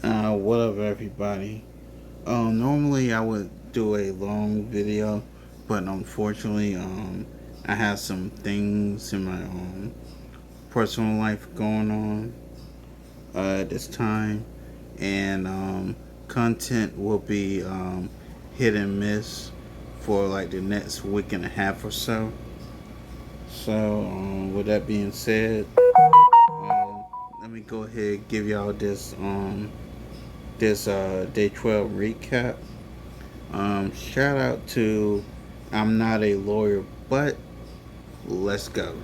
What up, everybody? Normally I would do a long video, but unfortunately, I have some things in my personal life going on at this time, and content will be hit and miss for like the next week and a half or so. So, with that being said, um, let me go ahead and give y'all this day 12 recap. Shout out to I'm not a lawyer, but let's go.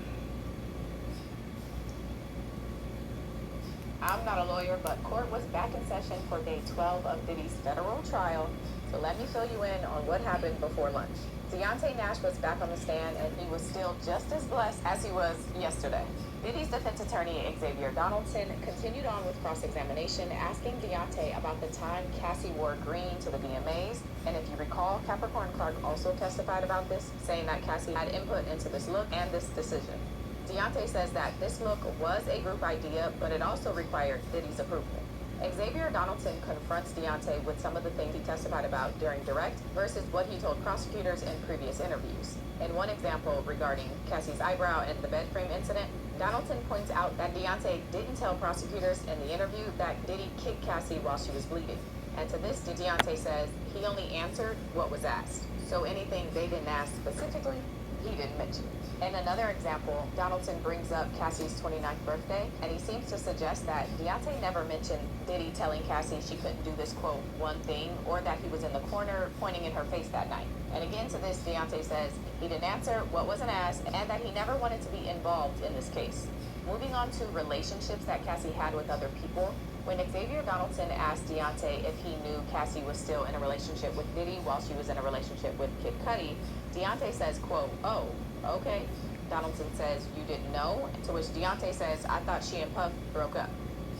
I'm not a lawyer, but court was back in session for day 12 of Diddy's federal trial. So let me fill you in on what happened before lunch. Deontay Nash was back on the stand, and he was still just as blessed as he was yesterday. Diddy's defense attorney, Xavier Donaldson, continued on with cross-examination, asking Deontay about the time Cassie wore green to the VMAs. And if you recall, Capricorn Clark also testified about this, saying that Cassie had input into this look and this decision. Deontay says that this look was a group idea, but it also required Diddy's approval. Xavier Donaldson confronts Deontay with some of the things he testified about during direct versus what he told prosecutors in previous interviews. In one example regarding Cassie's eyebrow and the bed frame incident, Donaldson points out that Deontay didn't tell prosecutors in the interview that Diddy kicked Cassie while she was bleeding. And to this, Deontay says he only answered what was asked. So anything they didn't ask specifically, he didn't mention. In another example, Donaldson brings up Cassie's 29th birthday, and he seems to suggest that Deontay never mentioned Diddy telling Cassie she couldn't do this, quote, one thing, or that he was in the corner pointing in her face that night. And again, to this, Deontay says he didn't answer what wasn't asked, and that he never wanted to be involved in this case. Moving on to relationships that Cassie had with other people, when Xavier Donaldson asked Deontay if he knew Cassie was still in a relationship with Diddy while she was in a relationship with Kid Cudi, Deontay says, quote, oh, okay. Donaldson says, you didn't know? To which Deontay says, I thought she and Puff broke up.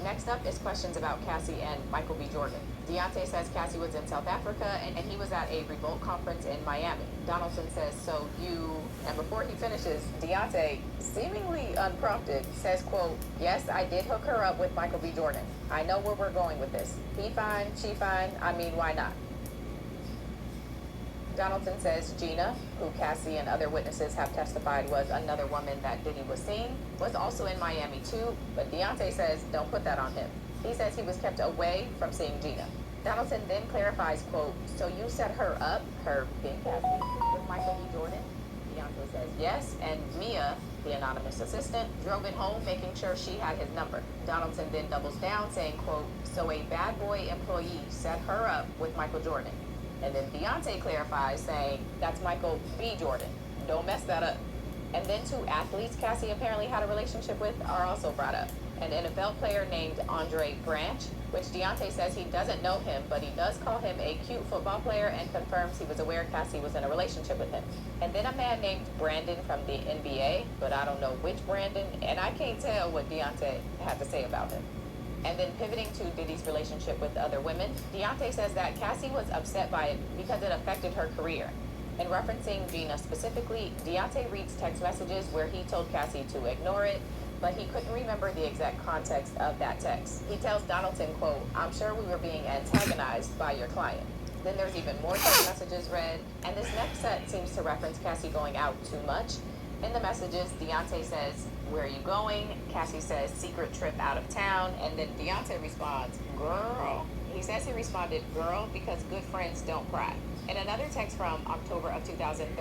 Next up is questions about Cassie and Michael B. Jordan. Deontay says Cassie was in South Africa and he was at a Revolt conference in Miami. Donaldson says, so you... And before he finishes, Deontay, seemingly unprompted, says, quote, yes, I did hook her up with Michael B. Jordan. I know where we're going with this. He fine, she fine, I mean, why not? Donaldson says Gina, who Cassie and other witnesses have testified was another woman that Diddy was seeing, was also in Miami too, but Deontay says don't put that on him. He says he was kept away from seeing Gina. Donaldson then clarifies, quote, so you set her up, her being Cassie, with Michael B. Jordan? Deontay says yes, and Mia, the anonymous assistant, drove it home making sure she had his number. Donaldson then doubles down saying, quote, so a bad boy employee set her up with Michael Jordan. And then Deontay clarifies, saying, that's Michael B. Jordan. Don't mess that up. And then two athletes Cassie apparently had a relationship with are also brought up. An NFL player named Andre Branch, which Deontay says he doesn't know him, but he does call him a cute football player and confirms he was aware Cassie was in a relationship with him. And then a man named Brandon from the NBA, but I don't know which Brandon, and I can't tell what Deontay had to say about him. And then pivoting to Diddy's relationship with other women, Deontay says that Cassie was upset by it because it affected her career. In referencing Gina specifically, Deontay reads text messages where he told Cassie to ignore it, but he couldn't remember the exact context of that text. He tells Donaldson, quote, I'm sure we were being antagonized by your client. Then there's even more text messages read, and this next set seems to reference Cassie going out too much. In the messages, Deontay says, where are you going? Cassie says, secret trip out of town. And then Deontay responds, girl. He says he responded, girl, because good friends don't cry. In another text from October of 2013,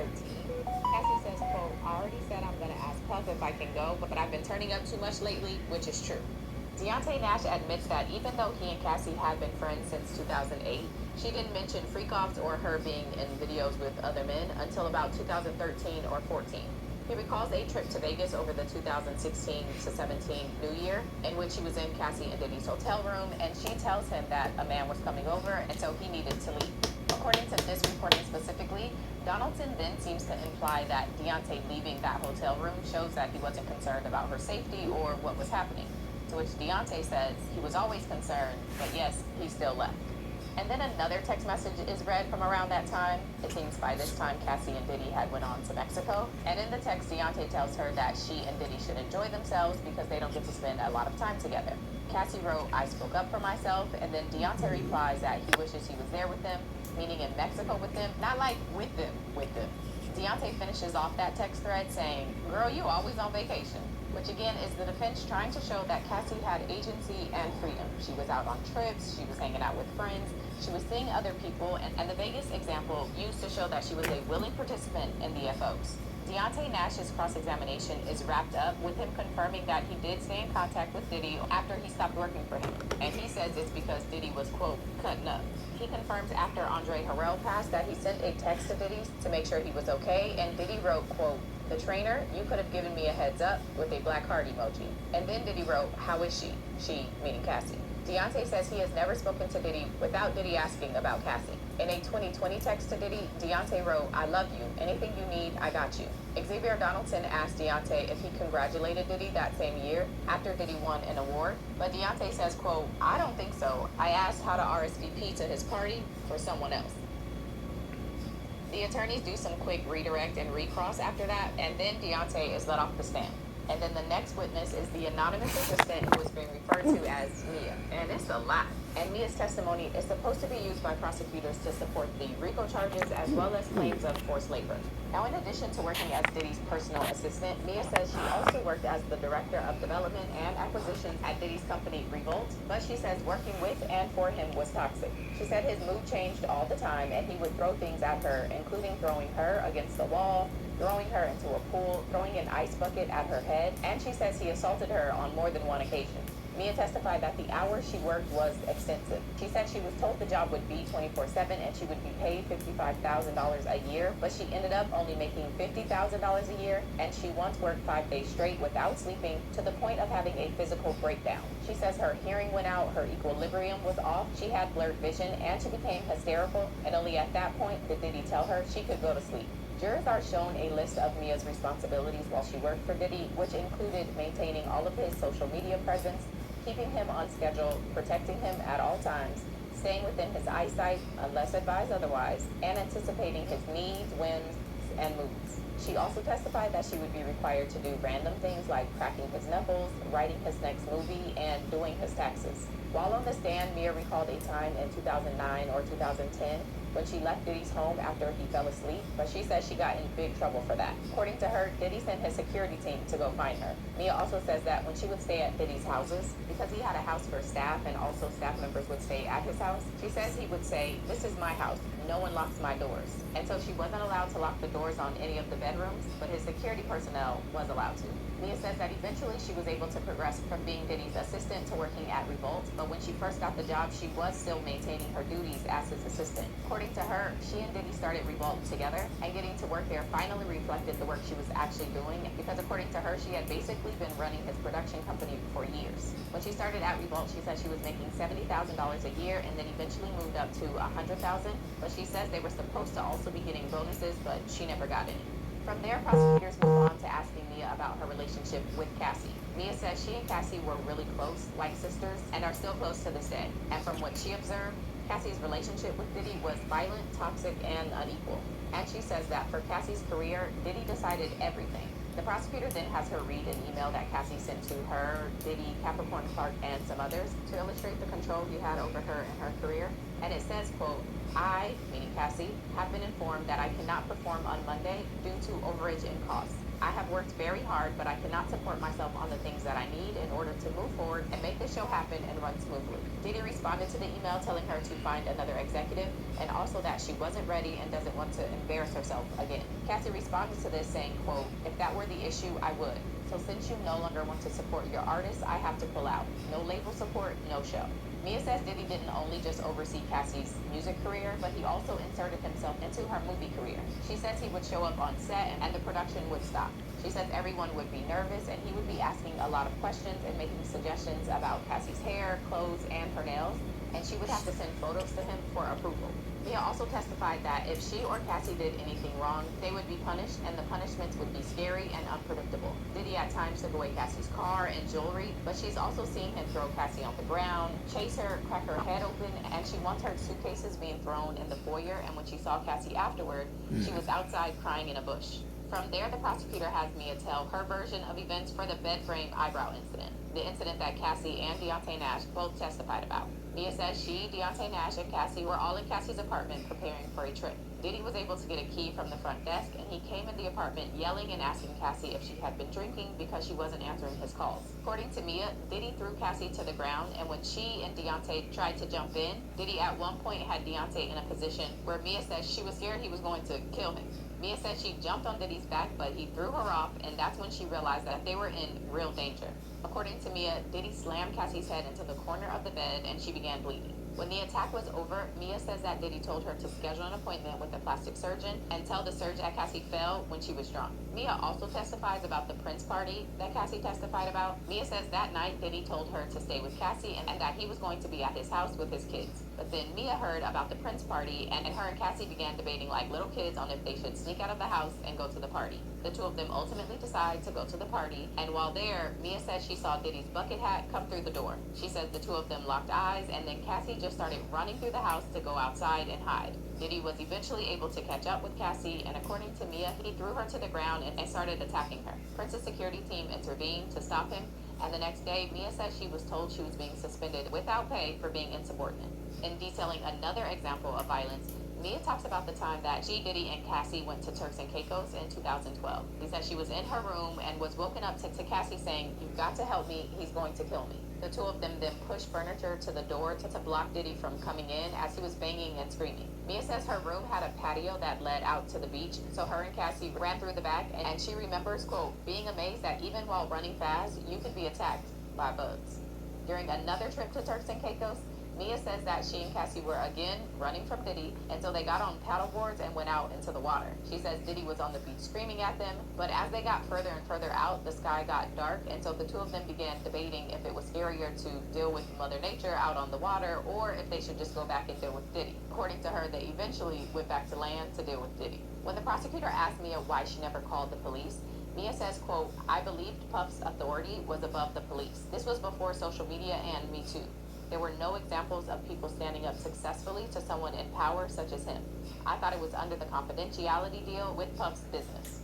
Cassie says, quote, I already said I'm going to ask Puff if I can go, but I've been turning up too much lately, which is true. Deontay Nash admits that even though he and Cassie have been friends since 2008, she didn't mention freak-offs or her being in videos with other men until about 2013 or 14. He recalls a trip to Vegas over the 2016 to 17 New Year, in which he was in Cassie and Diddy's hotel room, and she tells him that a man was coming over, and so he needed to leave. According to this reporting specifically, Donaldson then seems to imply that Deontay leaving that hotel room shows that he wasn't concerned about her safety or what was happening. To which Deontay says he was always concerned, but yes, he still left. And then another text message is read from around that time. It seems by this time Cassie and Diddy had went on to Mexico. And in the text, Deontay tells her that she and Diddy should enjoy themselves because they don't get to spend a lot of time together. Cassie wrote, I spoke up for myself, and then Deontay replies that he wishes he was there with them, meaning in Mexico with them, not like with them, with them. Deontay finishes off that text thread saying, girl, you always on vacation. Which again is the defense trying to show that Cassie had agency and freedom. She was out on trips, she was hanging out with friends, she was seeing other people, and the Vegas example used to show that she was a willing participant in the FOs. Deontay Nash's cross-examination is wrapped up with him confirming that he did stay in contact with Diddy after he stopped working for him. And he says it's because Diddy was, quote, cutting up. He confirms after Andre Harrell passed that he sent a text to Diddy to make sure he was okay, and Diddy wrote, quote, the trainer, you could have given me a heads up with a black heart emoji. And then Diddy wrote, how is she? She, meaning Cassie. Deontay says he has never spoken to Diddy without Diddy asking about Cassie. In a 2020 text to Diddy, Deontay wrote, I love you. Anything you need, I got you. Xavier Donaldson asked Deontay if he congratulated Diddy that same year after Diddy won an award. But Deontay says, quote, I don't think so. I asked how to RSVP to his party for someone else. The attorneys do some quick redirect and recross after that, and then Deontay is let off the stand. And then the next witness is the anonymous assistant who is being referred to as Mia. And it's a lot. And Mia's testimony is supposed to be used by prosecutors to support the RICO charges as well as claims of forced labor. Now, in addition to working as Diddy's personal assistant, Mia says she also worked as the director of development and acquisitions at Diddy's company Revolt, but she says working with and for him was toxic. She said his mood changed all the time and he would throw things at her, including throwing her against the wall, throwing her into a pool, throwing an ice bucket at her head, and she says he assaulted her on more than one occasion. Mia testified that the hours she worked was extensive. She said she was told the job would be 24/7 and she would be paid $55,000 a year, but she ended up only making $50,000 a year, and she once worked 5 days straight without sleeping to the point of having a physical breakdown. She says her hearing went out, her equilibrium was off, she had blurred vision, and she became hysterical, and only at that point did Diddy tell her she could go to sleep. Jurors are shown a list of Mia's responsibilities while she worked for Diddy, which included maintaining all of his social media presence, keeping him on schedule, protecting him at all times, staying within his eyesight unless advised otherwise, and anticipating his needs, whims, and moods. She also testified that she would be required to do random things like cracking his knuckles, writing his next movie, and doing his taxes. While on the stand, Mia recalled a time in 2009 or 2010 when she left Diddy's home after he fell asleep, but she says she got in big trouble for that. According to her, Diddy sent his security team to go find her. Mia also says that when she would stay at Diddy's houses, because he had a house for staff and also staff members would stay at his house, she says he would say, this is my house, no one locks my doors. And so she wasn't allowed to lock the doors on any of the bedrooms, but his security personnel was allowed to. Mia says that eventually she was able to progress from being Diddy's assistant to working at Revolt, but when she first got the job, she was still maintaining her duties as his assistant. According to her, she and Diddy started Revolt together, and getting to work there finally reflected the work she was actually doing, because according to her, she had basically been running his production company for years. When she started at Revolt, she said she was making $70,000 a year, and then eventually moved up to $100,000, but she says they were supposed to also be getting bonuses, but she never got any. From there, prosecutors move on to asking Mia about her relationship with Cassie. Mia says she and Cassie were really close, like sisters, and are still close to this day. And from what she observed, Cassie's relationship with Diddy was violent, toxic, and unequal. And she says that for Cassie's career, Diddy decided everything. The prosecutor then has her read an email that Cassie sent to her, Diddy, Capricorn Clark, and some others to illustrate the control he had over her and her career. And it says, quote, I, meaning Cassie, have been informed that I cannot perform on Monday due to overage in costs. I have worked very hard, but I cannot support myself on the things that I need in order to move forward and make the show happen and run smoothly. Diddy responded to the email telling her to find another executive, and also that she wasn't ready and doesn't want to embarrass herself again. Cassie responded to this saying, quote, if that were the issue, I would. So since you no longer want to support your artists, I have to pull out. No label support, no show. Mia says Diddy didn't only just oversee Cassie's music career, but he also inserted himself into her movie career. She says he would show up on set and the production would stop. She says everyone would be nervous and he would be asking a lot of questions and making suggestions about Cassie's hair, clothes, and her nails, and she would have to send photos to him for approval. Mia also testified that if she or Cassie did anything wrong, they would be punished, and the punishments would be scary and unpredictable. Diddy at times took away Cassie's car and jewelry, but she's also seen him throw Cassie on the ground, chase her, crack her head open, and she once heard suitcases being thrown in the foyer, and when she saw Cassie afterward, she was outside crying in a bush. From there, the prosecutor has Mia tell her version of events for the bed frame eyebrow incident. the incident that Cassie and Deontay Nash both testified about. Mia says she, Deontay Nash, and Cassie were all in Cassie's apartment preparing for a trip. Diddy was able to get a key from the front desk, and he came in the apartment yelling and asking Cassie if she had been drinking because she wasn't answering his calls. According to Mia, Diddy threw Cassie to the ground, and when she and Deontay tried to jump in, Diddy at one point had Deontay in a position where Mia says she was scared he was going to kill him. Mia said she jumped on Diddy's back, but he threw her off, and that's when she realized that they were in real danger. According to Mia, Diddy slammed Cassie's head into the corner of the bed, and she began bleeding. When the attack was over, Mia says that Diddy told her to schedule an appointment with a plastic surgeon and tell the surgeon that Cassie fell when she was drunk. Mia also testifies about the Prince party that Cassie testified about. Mia says that night Diddy told her to stay with Cassie and that he was going to be at his house with his kids. But then Mia heard about the Prince party, and her and Cassie began debating like little kids on if they should sneak out of the house and go to the party. The two of them ultimately decide to go to the party, and while there, Mia says she saw Diddy's bucket hat come through the door. She says the two of them locked eyes, and then Cassie just started running through the house to go outside and hide. Diddy was eventually able to catch up with Cassie, and according to Mia, he threw her to the ground and started attacking her. Prince's security team intervened to stop him, and the next day, Mia said she was told she was being suspended without pay for being insubordinate. In detailing another example of violence, Mia talks about the time that she, Diddy, and Cassie went to Turks and Caicos in 2012. He said she was in her room and was woken up to Cassie saying, "You've got to help me, he's going to kill me." The two of them then pushed furniture to the door to block Diddy from coming in as he was banging and screaming. Mia says her room had a patio that led out to the beach, so her and Cassie ran through the back, and she remembers, quote, being amazed that even while running fast, you could be attacked by bugs. During another trip to Turks and Caicos, Mia says that she and Cassie were again running from Diddy until they got on paddle boards and went out into the water. She says Diddy was on the beach screaming at them, but as they got further and further out, the sky got dark, and so the two of them began debating if it was scarier to deal with Mother Nature out on the water or if they should just go back and deal with Diddy. According to her, they eventually went back to land to deal with Diddy. When the prosecutor asked Mia why she never called the police, Mia says, quote, "I believed Puff's authority was above the police. This was before social media and Me Too. There were no examples of people standing up successfully to someone in power such as him. I thought it was under the confidentiality deal with Puff's business."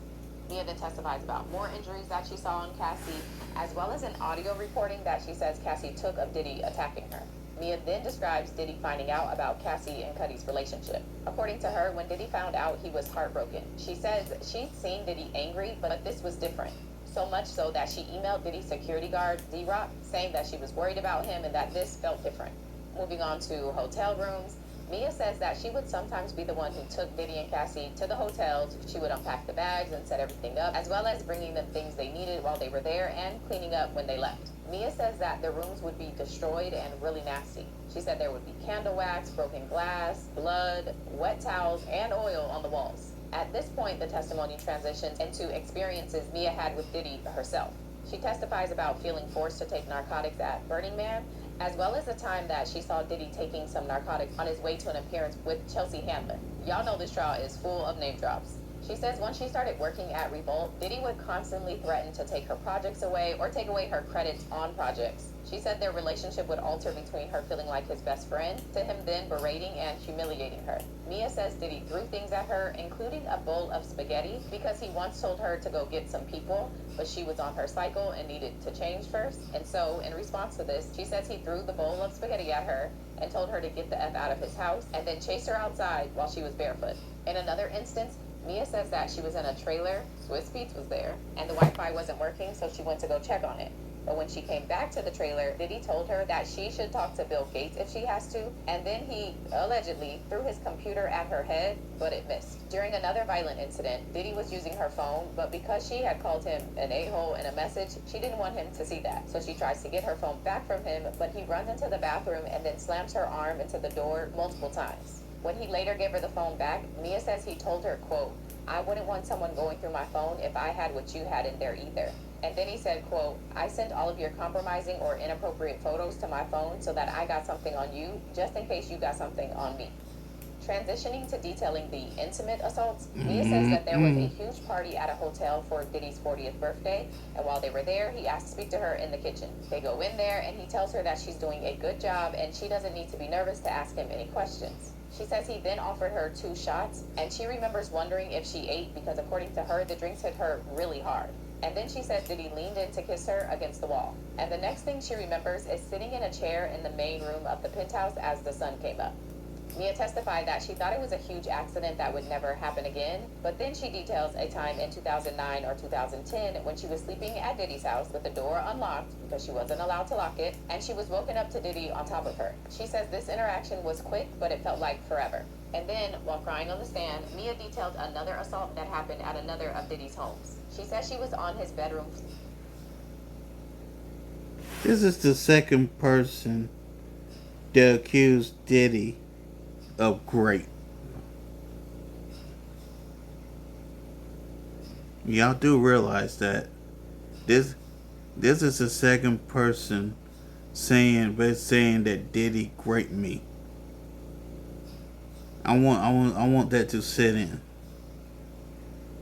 Mia then testifies about more injuries that she saw on Cassie, as well as an audio recording that she says Cassie took of Diddy attacking her. Mia then describes Diddy finding out about Cassie and Cuddy's relationship. According to her, when Diddy found out, he was heartbroken. She says she'd seen Diddy angry, but this was different. So much so that she emailed Diddy's security guard, D-Rock, saying that she was worried about him and that this felt different. Moving on to hotel rooms, Mia says that she would sometimes be the one who took Diddy and Cassie to the hotels. She would unpack the bags and set everything up, as well as bringing them things they needed while they were there and cleaning up when they left. Mia says that the rooms would be destroyed and really nasty. She said there would be candle wax, broken glass, blood, wet towels, and oil on the walls. At this point, the testimony transitions into experiences Mia had with Diddy herself. She testifies about feeling forced to take narcotics at Burning Man, as well as the time that she saw Diddy taking some narcotics on his way to an appearance with Chelsea Handler. Y'all know this trial is full of name drops. She says once she started working at Revolt, Diddy would constantly threaten to take her projects away or take away her credits on projects. She said their relationship would alter between her feeling like his best friend to him then berating and humiliating her. Mia says Diddy threw things at her, including a bowl of spaghetti, because he once told her to go get some people, but she was on her cycle and needed to change first. And so, in response to this, she says he threw the bowl of spaghetti at her and told her to get the F out of his house and then chased her outside while she was barefoot. In another instance, Mia says that she was in a trailer, Swiss Beats was there, and the Wi-Fi wasn't working, so she went to go check on it. But when she came back to the trailer, Diddy told her that she should talk to Bill Gates if she has to, and then he allegedly threw his computer at her head, but it missed. During another violent incident, Diddy was using her phone, but because she had called him an a-hole in a message, she didn't want him to see that. So she tries to get her phone back from him, but he runs into the bathroom and then slams her arm into the door multiple times. When he later gave her the phone back, Mia says he told her, quote, "I wouldn't want someone going through my phone if I had what you had in there either." And then he said, quote, "I sent all of your compromising or inappropriate photos to my phone so that I got something on you, just in case you got something on me." Transitioning to detailing the intimate assaults, Mia says that there was a huge party at a hotel for Diddy's 40th birthday, and while they were there, he asked to speak to her in the kitchen. They go in there, and he tells her that she's doing a good job, and she doesn't need to be nervous to ask him any questions. She says he then offered her 2 shots, and she remembers wondering if she ate because according to her, the drinks hit her really hard. And then she said Diddy leaned in to kiss her against the wall. And the next thing she remembers is sitting in a chair in the main room of the penthouse as the sun came up. Mia testified that she thought it was a huge accident that would never happen again, but then she details a time in 2009 or 2010 when she was sleeping at Diddy's house with the door unlocked because she wasn't allowed to lock it, and she was woken up to Diddy on top of her. She says this interaction was quick, but it felt like forever. And then, while crying on the stand, Mia detailed another assault that happened at another of Diddy's homes. She says she was on his bedroom. This is the second person that accused Diddy of grape. Y'all do realize that this this is the second person saying that Diddy raped me. I want that to sit in.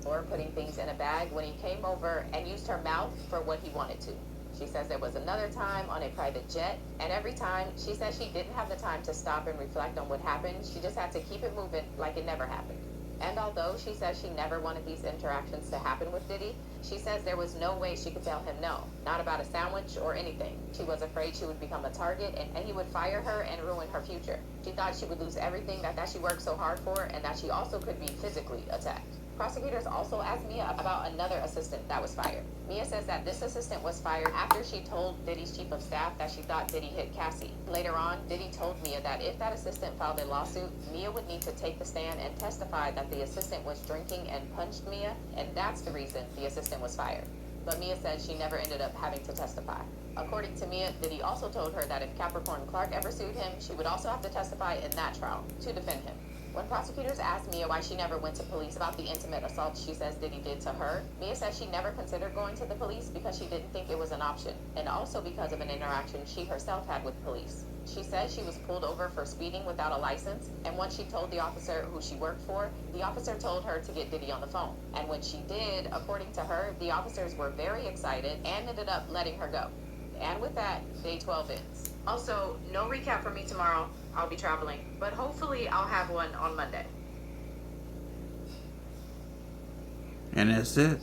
Or putting things in a bag when he came over and used her mouth for what he wanted to. She says there was another time on a private jet, and every time she says she didn't have the time to stop and reflect on what happened. She just had to keep it moving like it never happened. And although she says she never wanted these interactions to happen with Diddy, she says there was no way she could tell him no, not about a sandwich or anything. She was afraid she would become a target and he would fire her and ruin her future. She thought she would lose everything that she worked so hard for, and that she also could be physically attacked. Prosecutors also asked Mia about another assistant that was fired. Mia says that this assistant was fired after she told Diddy's chief of staff that she thought Diddy hit Cassie. Later on, Diddy told Mia that if that assistant filed a lawsuit, Mia would need to take the stand and testify that the assistant was drinking and punched Mia, and that's the reason the assistant was fired. But Mia said she never ended up having to testify. According to Mia, Diddy also told her that if Capricorn Clark ever sued him, she would also have to testify in that trial to defend him. When prosecutors asked Mia why she never went to police about the intimate assault she says Diddy did to her, Mia said she never considered going to the police because she didn't think it was an option, and also because of an interaction she herself had with police. She said she was pulled over for speeding without a license, and once she told the officer who she worked for, the officer told her to get Diddy on the phone. And when she did, according to her, the officers were very excited and ended up letting her go. And with that, day 12 ends. Also, no recap for me tomorrow. I'll be traveling, but hopefully I'll have one on Monday. And that's it.